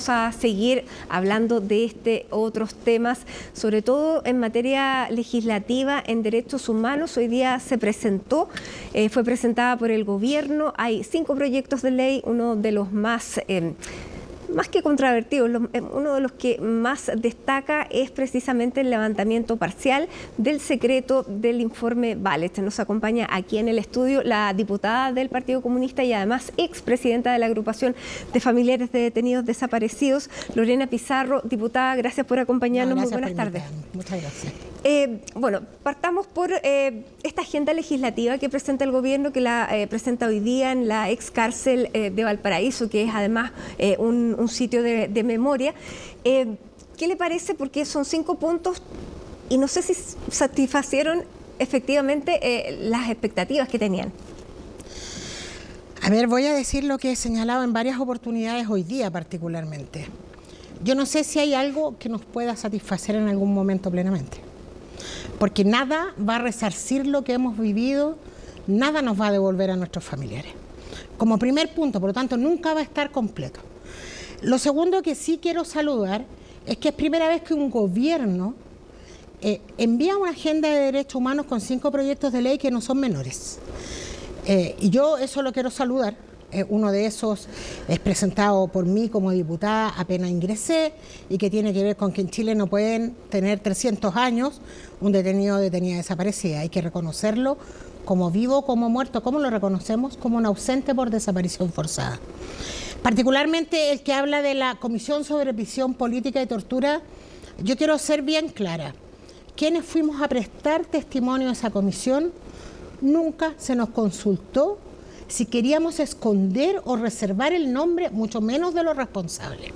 vamos a seguir hablando de otros temas, sobre todo en materia legislativa, en derechos humanos. Hoy día se presentó, fue presentada por el gobierno. Hay 5 proyectos de ley, uno de los más que controvertidos, uno de los que más destaca es precisamente el levantamiento parcial del secreto del informe Valech. Nos acompaña aquí en el estudio la diputada del Partido Comunista y además expresidenta de la agrupación de familiares de detenidos desaparecidos, Lorena Pizarro. Diputada, gracias por acompañarnos. Muy buenas tardes. Muchas gracias. Bueno, partamos por esta agenda legislativa que presenta el gobierno, que la presenta hoy día en la ex cárcel de Valparaíso, que es además un sitio de memoria. ¿Qué le parece? Porque son 5 puntos y no sé si satisfacieron efectivamente las expectativas que tenían. A ver, voy a decir lo que he señalado en varias oportunidades hoy día particularmente. Yo no sé si hay algo que nos pueda satisfacer en algún momento plenamente, porque nada va a resarcir lo que hemos vivido, nada nos va a devolver a nuestros familiares. Como primer punto, por lo tanto, nunca va a estar completo. Lo segundo que sí quiero saludar es que es primera vez que un gobierno envía una agenda de derechos humanos con 5 proyectos de ley que no son menores. Y yo eso lo quiero saludar. Uno de esos es presentado por mí como diputada apenas ingresé y que tiene que ver con que en Chile no pueden tener 300 años un detenido o detenida desaparecida. Hay que reconocerlo como vivo, como muerto. ¿Cómo lo reconocemos? Como un ausente por desaparición forzada. Particularmente el que habla de la Comisión sobre Prisión Política y Tortura, yo quiero ser bien clara. Quienes fuimos a prestar testimonio a esa comisión, nunca se nos consultó si queríamos esconder o reservar el nombre, mucho menos de los responsables.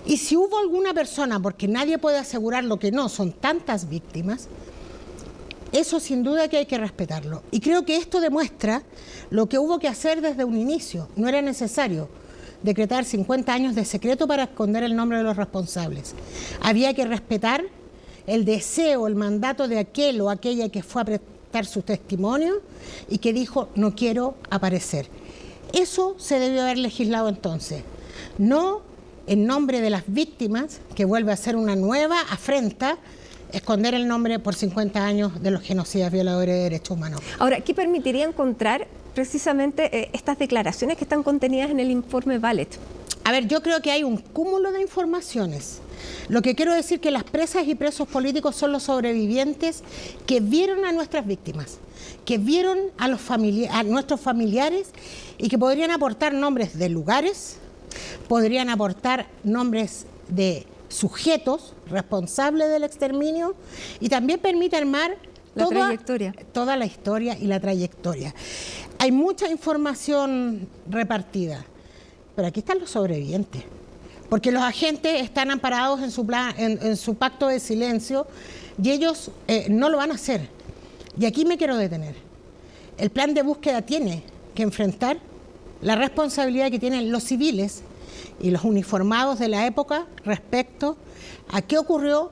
Y si hubo alguna persona, porque nadie puede asegurar lo que no, son tantas víctimas, eso sin duda que hay que respetarlo. Y creo que esto demuestra lo que hubo que hacer desde un inicio. No era necesario decretar 50 años de secreto para esconder el nombre de los responsables. Había que respetar el deseo, el mandato de aquel o aquella que fue a prestar su testimonio y que dijo no quiero aparecer. Eso se debió haber legislado entonces, no en nombre de las víctimas, que vuelve a ser una nueva afrenta, esconder el nombre por 50 años de los genocidas violadores de derechos humanos. Ahora, ¿qué permitiría encontrar precisamente estas declaraciones que están contenidas en el informe Valech? A ver, yo creo que hay un cúmulo de informaciones. Lo que quiero decir que las presas y presos políticos son los sobrevivientes que vieron a nuestras víctimas, que vieron a nuestros familiares y que podrían aportar nombres de lugares, podrían aportar nombres de sujetos responsables del exterminio y también permite armar toda la historia y la trayectoria. Hay mucha información repartida, pero aquí están los sobrevivientes. Porque los agentes están amparados en su pacto de silencio y ellos no lo van a hacer. Y aquí me quiero detener. El plan de búsqueda tiene que enfrentar la responsabilidad que tienen los civiles y los uniformados de la época respecto a qué ocurrió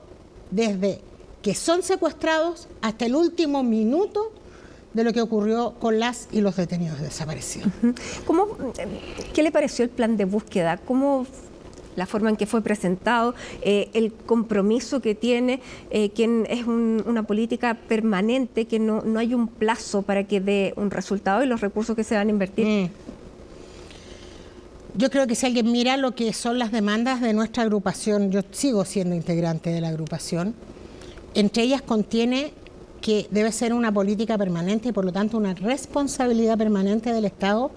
desde que son secuestrados hasta el último minuto de lo que ocurrió con las y los detenidos desaparecidos. ¿Qué le pareció el plan de búsqueda? ¿Cómo la forma en que fue presentado, el compromiso que tiene, que es una política permanente, que no hay un plazo para que dé un resultado y los recursos que se van a invertir? Yo creo que si alguien mira lo que son las demandas de nuestra agrupación, yo sigo siendo integrante de la agrupación, entre ellas contiene que debe ser una política permanente y por lo tanto una responsabilidad permanente del Estado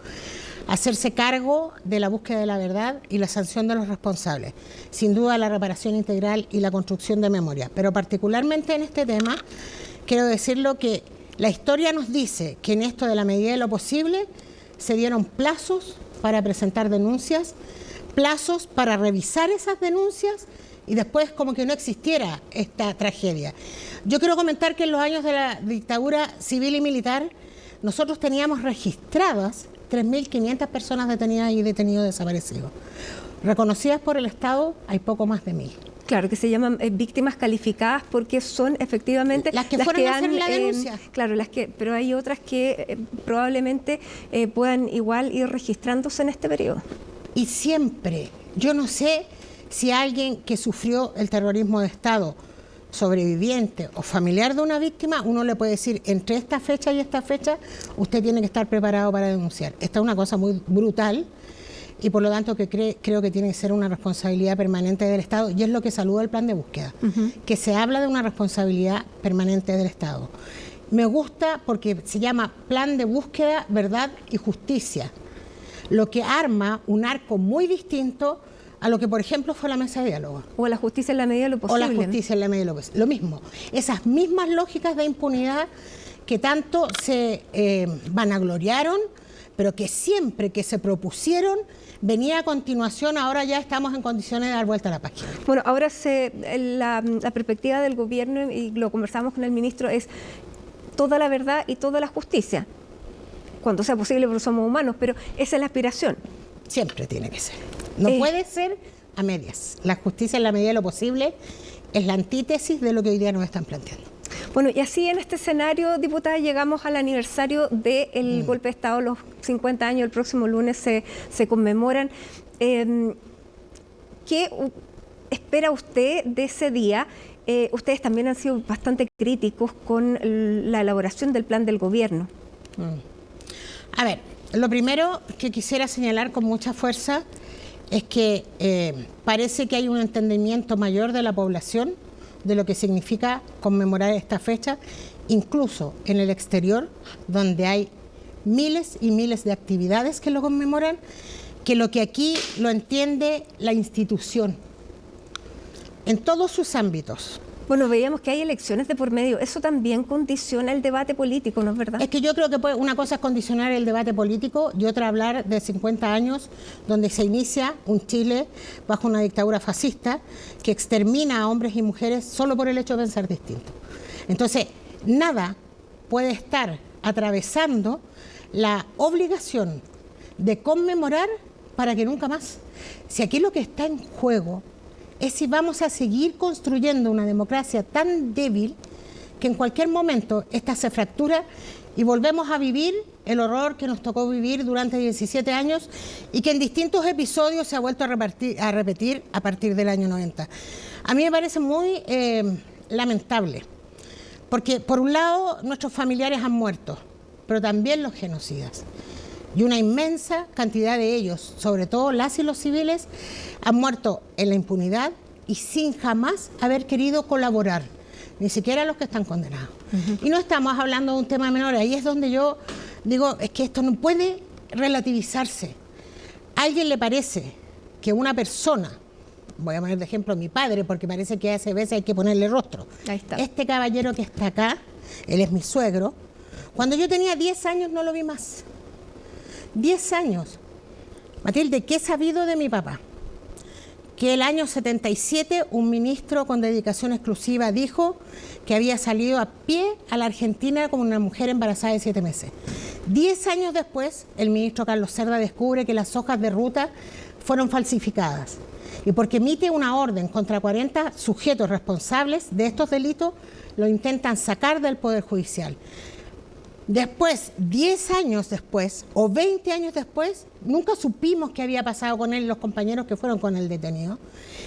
hacerse cargo de la búsqueda de la verdad y la sanción de los responsables. Sin duda la reparación integral y la construcción de memoria. Pero particularmente en este tema, quiero decirlo que la historia nos dice que en esto de la medida de lo posible se dieron plazos para presentar denuncias, plazos para revisar esas denuncias y después como que no existiera esta tragedia. Yo quiero comentar que en los años de la dictadura civil y militar nosotros teníamos registradas 3.500 personas detenidas y detenidos desaparecidos. Reconocidas por el Estado hay poco más de 1.000. Claro, que se llaman víctimas calificadas porque son efectivamente las que fueron a hacer la denuncia. Claro, pero hay otras que probablemente puedan igual ir registrándose en este periodo. Y siempre, yo no sé si alguien que sufrió el terrorismo de Estado, sobreviviente o familiar de una víctima, uno le puede decir, entre esta fecha y esta fecha, usted tiene que estar preparado para denunciar. Esta es una cosa muy brutal y por lo tanto que creo que tiene que ser una responsabilidad permanente del Estado, y es lo que saluda el plan de búsqueda, que se habla de una responsabilidad permanente del Estado. Me gusta porque se llama Plan de Búsqueda, Verdad y Justicia, lo que arma un arco muy distinto a lo que, por ejemplo, fue la mesa de diálogo. O la justicia en la medida de lo posible. O la justicia en la medida de lo posible. Lo mismo, esas mismas lógicas de impunidad que tanto se vanagloriaron, pero que siempre que se propusieron venía a continuación. Ahora ya estamos en condiciones de dar vuelta a la página. Bueno, ahora la perspectiva del gobierno, y lo conversamos con el ministro, es toda la verdad y toda la justicia, cuando sea posible, porque somos humanos, pero esa es la aspiración. Siempre tiene que ser. No puede ser a medias. La justicia en la medida de lo posible es la antítesis de lo que hoy día nos están planteando. Bueno, y así en este escenario, diputada, llegamos al aniversario del golpe de Estado, los 50 años, el próximo lunes se conmemoran. ¿Qué espera usted de ese día? Ustedes también han sido bastante críticos con la elaboración del plan del gobierno. A ver, lo primero que quisiera señalar con mucha fuerza es que parece que hay un entendimiento mayor de la población de lo que significa conmemorar esta fecha, incluso en el exterior, donde hay miles y miles de actividades que lo conmemoran, que lo que aquí lo entiende la institución, en todos sus ámbitos. Bueno, veíamos que hay elecciones de por medio. Eso también condiciona el debate político, ¿no es verdad? Es que yo creo que una cosa es condicionar el debate político y otra hablar de 50 años donde se inicia un Chile bajo una dictadura fascista que extermina a hombres y mujeres solo por el hecho de pensar distinto. Entonces, nada puede estar atravesando la obligación de conmemorar para que nunca más. Si aquí lo que está en juego es si vamos a seguir construyendo una democracia tan débil que en cualquier momento esta se fractura y volvemos a vivir el horror que nos tocó vivir durante 17 años y que en distintos episodios se ha vuelto a repetir a partir del año 90. A mí me parece muy lamentable, porque por un lado nuestros familiares han muerto, pero también los genocidas. Y una inmensa cantidad de ellos, sobre todo las y los civiles, han muerto en la impunidad y sin jamás haber querido colaborar, ni siquiera los que están condenados. Y no estamos hablando de un tema menor, ahí es donde yo digo, es que esto no puede relativizarse. ¿A alguien le parece que una persona, voy a poner de ejemplo a mi padre, porque parece que hace veces hay que ponerle rostro, ahí está. Este caballero que está acá, él es mi suegro, cuando yo tenía 10 años no lo vi más. 10 años. Matilde, ¿qué he sabido de mi papá? Que el año 77 un ministro con dedicación exclusiva dijo que había salido a pie a la Argentina como una mujer embarazada de 7 meses. 10 años después, el ministro Carlos Cerda descubre que las hojas de ruta fueron falsificadas. Y porque emite una orden contra 40 sujetos responsables de estos delitos, lo intentan sacar del Poder Judicial. Después, 10 años después o 20 años después, nunca supimos qué había pasado con él y los compañeros que fueron con el detenido.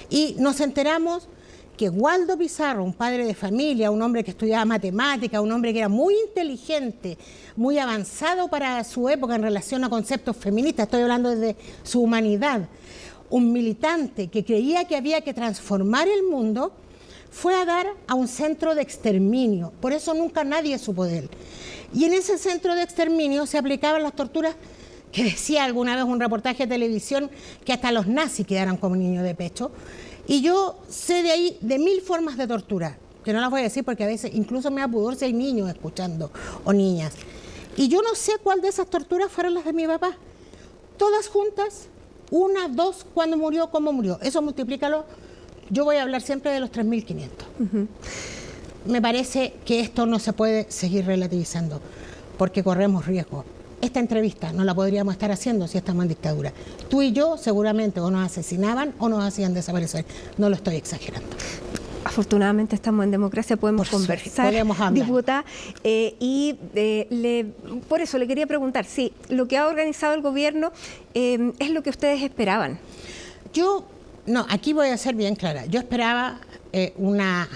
Y nos enteramos que Waldo Pizarro, un padre de familia, un hombre que estudiaba matemática, un hombre que era muy inteligente, muy avanzado para su época en relación a conceptos feministas, estoy hablando desde su humanidad, un militante que creía que había que transformar el mundo, fue a dar a un centro de exterminio. Por eso nunca nadie supo de él. Y en ese centro de exterminio se aplicaban las torturas que decía alguna vez un reportaje de televisión que hasta los nazis quedaron como niños de pecho. Y yo sé de ahí de 1000 formas de tortura, que no las voy a decir porque a veces incluso me da pudor si hay niños escuchando o niñas. Y yo no sé cuál de esas torturas fueron las de mi papá. Todas juntas, 1, 2, cuándo murió, cómo murió. Eso multiplícalo. Yo voy a hablar siempre de los 3.500. Me parece que esto no se puede seguir relativizando, porque corremos riesgo. Esta entrevista no la podríamos estar haciendo si estamos en dictadura. Tú y yo seguramente o nos asesinaban o nos hacían desaparecer. No lo estoy exagerando. Afortunadamente estamos en democracia, podemos conversar, podemos hablar. diputada, por eso le quería preguntar si lo que ha organizado el gobierno es lo que ustedes esperaban. No, aquí voy a ser bien clara. Yo esperaba una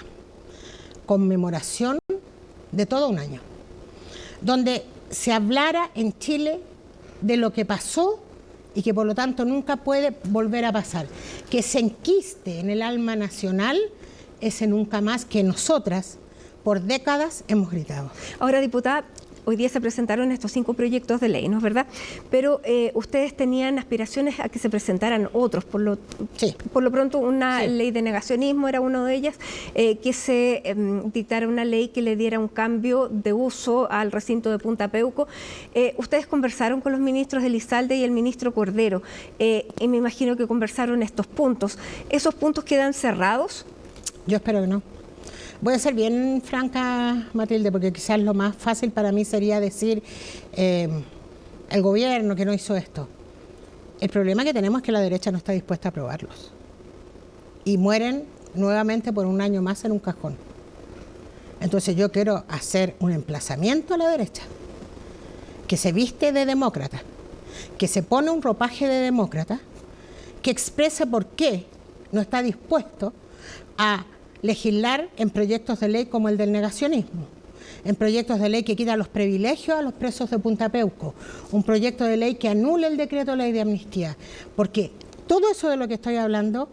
conmemoración de todo un año, donde se hablara en Chile de lo que pasó y que por lo tanto nunca puede volver a pasar. Que se enquiste en el alma nacional ese nunca más que nosotras por décadas hemos gritado. Ahora, diputada, hoy día se presentaron estos 5 proyectos de ley, ¿no es verdad? Pero ustedes tenían aspiraciones a que se presentaran otros. Por lo pronto, una ley de negacionismo era una de ellas, que se dictara una ley que le diera un cambio de uso al recinto de Punta Peuco. Ustedes conversaron con los ministros Elizalde y el ministro Cordero, y me imagino que conversaron estos puntos. ¿Esos puntos quedan cerrados? Yo espero que no. Voy a ser bien franca, Matilde, porque quizás lo más fácil para mí sería decir el gobierno que no hizo esto. El problema que tenemos es que la derecha no está dispuesta a aprobarlos. Y mueren nuevamente por un año más en un cajón. Entonces yo quiero hacer un emplazamiento a la derecha, que se viste de demócrata, que se pone un ropaje de demócrata, que exprese por qué no está dispuesto a legislar en proyectos de ley como el del negacionismo, en proyectos de ley que quitan los privilegios a los presos de Punta Peuco, un proyecto de ley que anule el decreto de ley de amnistía, porque todo eso de lo que estoy hablando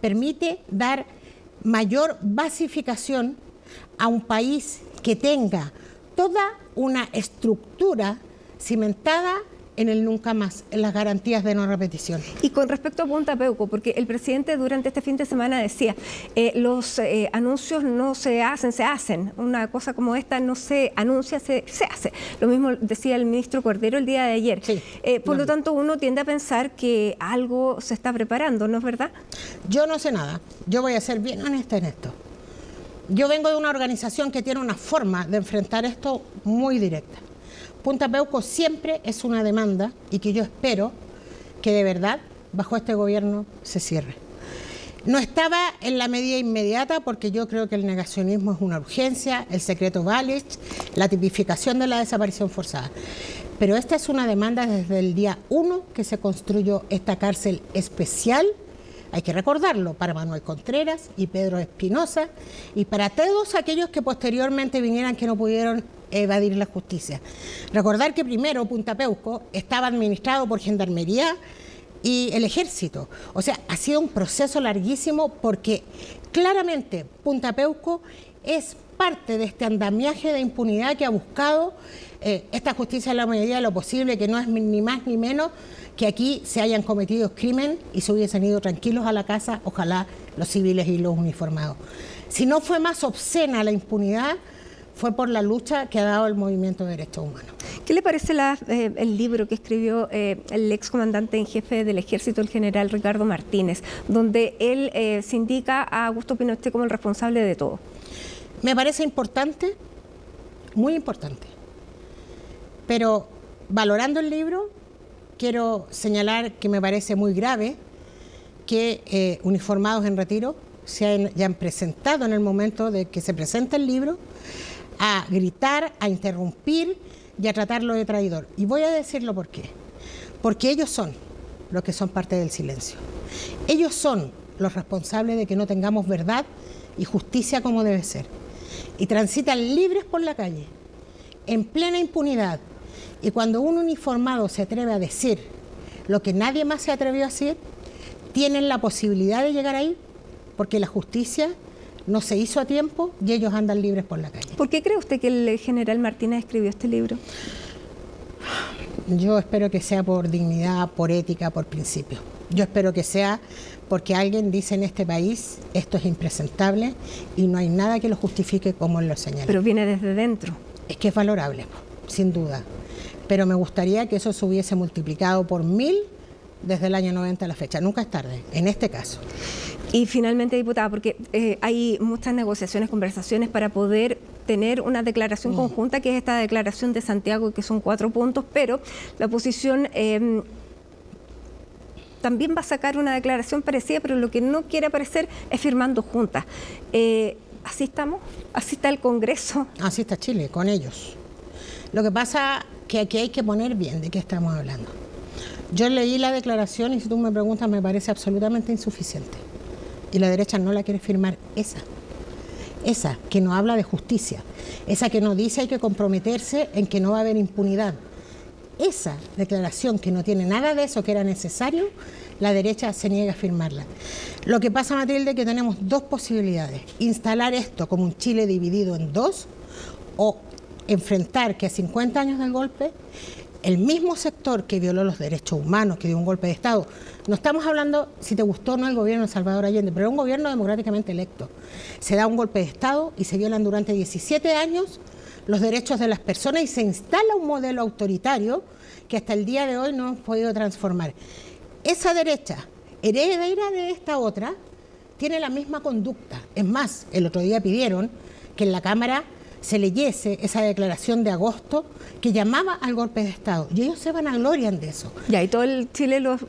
permite dar mayor basificación a un país que tenga toda una estructura cimentada en el nunca más, en las garantías de no repetición. Y con respecto a Punta Peuco, porque el presidente durante este fin de semana decía, los anuncios no se hacen, se hacen. Una cosa como esta no se anuncia, se hace. Lo mismo decía el ministro Cordero el día de ayer. Sí, por lo tanto, uno tiende a pensar que algo se está preparando, ¿no es verdad? Yo no sé nada. Yo voy a ser bien honesta en esto. Yo vengo de una organización que tiene una forma de enfrentar esto muy directa. Punta Peuco siempre es una demanda y que yo espero que de verdad bajo este gobierno se cierre. No estaba en la medida inmediata porque yo creo que el negacionismo es una urgencia, el secreto Balich, la tipificación de la desaparición forzada. Pero esta es una demanda desde el día 1 que se construyó esta cárcel especial, hay que recordarlo, para Manuel Contreras y Pedro Espinosa y para todos aquellos que posteriormente vinieran que no pudieron evadir la justicia. Recordar que primero Punta Peuco estaba administrado por Gendarmería y el Ejército. O sea, ha sido un proceso larguísimo porque claramente Punta Peuco es parte de este andamiaje de impunidad que ha buscado esta justicia en la medida de lo posible, que no es ni más ni menos que aquí se hayan cometido crimen y se hubiesen ido tranquilos a la casa, ojalá los civiles y los uniformados. Si no fue más obscena la impunidad, fue por la lucha que ha dado el movimiento de derechos humanos. ¿Qué le parece el libro que escribió el excomandante en jefe del Ejército, el general Ricardo Martínez, donde él se indica a Augusto Pinochet como el responsable de todo? Me parece importante, muy importante, pero valorando el libro, quiero señalar que me parece muy grave que uniformados en retiro se hayan presentado en el momento de que se presenta el libro a gritar, a interrumpir y a tratarlo de traidor. Y voy a decirlo por qué. Porque ellos son los que son parte del silencio. Ellos son los responsables de que no tengamos verdad y justicia como debe ser. Y transitan libres por la calle, en plena impunidad. Y cuando un uniformado se atreve a decir lo que nadie más se atrevió a decir, tienen la posibilidad de llegar ahí, porque la justicia no se hizo a tiempo y ellos andan libres por la calle. ¿Por qué cree usted que el general Martínez escribió este libro? Yo espero que sea por dignidad, por ética, por principio. Yo espero que sea porque alguien dice en este país esto es impresentable y no hay nada que lo justifique como él lo señala. Pero viene desde dentro. Es que es valorable, sin duda. Pero me gustaría que eso se hubiese multiplicado por 1000 desde el año 90 a la fecha. Nunca es tarde, en este caso. Y finalmente, diputada, porque hay muchas negociaciones, conversaciones para poder tener una declaración conjunta, que es esta declaración de Santiago, que son 4 puntos, pero la oposición también va a sacar una declaración parecida, pero lo que no quiere aparecer es firmando juntas. ¿Así estamos? ¿Así está el Congreso? Así está Chile, con ellos. Lo que pasa que aquí hay que poner bien de qué estamos hablando. Yo leí la declaración y si tú me preguntas me parece absolutamente insuficiente. Y la derecha no la quiere firmar esa que no habla de justicia, esa que no dice hay que comprometerse en que no va a haber impunidad. Esa declaración que no tiene nada de eso que era necesario, la derecha se niega a firmarla. Lo que pasa, Matilde, es que tenemos dos posibilidades: instalar esto como un Chile dividido en dos, o enfrentar que a 50 años del golpe, el mismo sector que violó los derechos humanos, que dio un golpe de Estado, no estamos hablando si te gustó o no el gobierno de Salvador Allende, pero es un gobierno democráticamente electo. Se da un golpe de Estado y se violan durante 17 años los derechos de las personas y se instala un modelo autoritario que hasta el día de hoy no hemos podido transformar. Esa derecha, heredera de esta otra, tiene la misma conducta. Es más, el otro día pidieron que en la Cámara se leyese esa declaración de agosto que llamaba al golpe de Estado. Y ellos se vanaglorian de eso. Ya, y todo el Chile los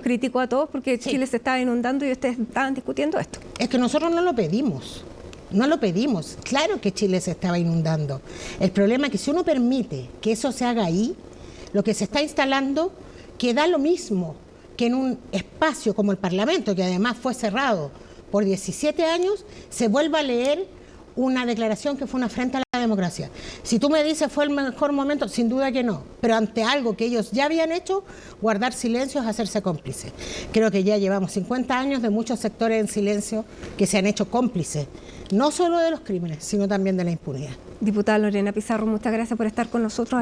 criticó a todos porque sí. Chile se estaba inundando y ustedes estaban discutiendo esto. Es que nosotros no lo pedimos. No lo pedimos. Claro que Chile se estaba inundando. El problema es que si uno permite que eso se haga ahí, lo que se está instalando queda lo mismo que en un espacio como el Parlamento, que además fue cerrado por 17 años, se vuelva a leer una declaración que fue una afrenta a la democracia. Si tú me dices fue el mejor momento, sin duda que no, pero ante algo que ellos ya habían hecho, guardar silencio es hacerse cómplice. Creo que ya llevamos 50 años de muchos sectores en silencio que se han hecho cómplices, no solo de los crímenes, sino también de la impunidad. Diputada Lorena Pizarro, muchas gracias por estar con nosotros.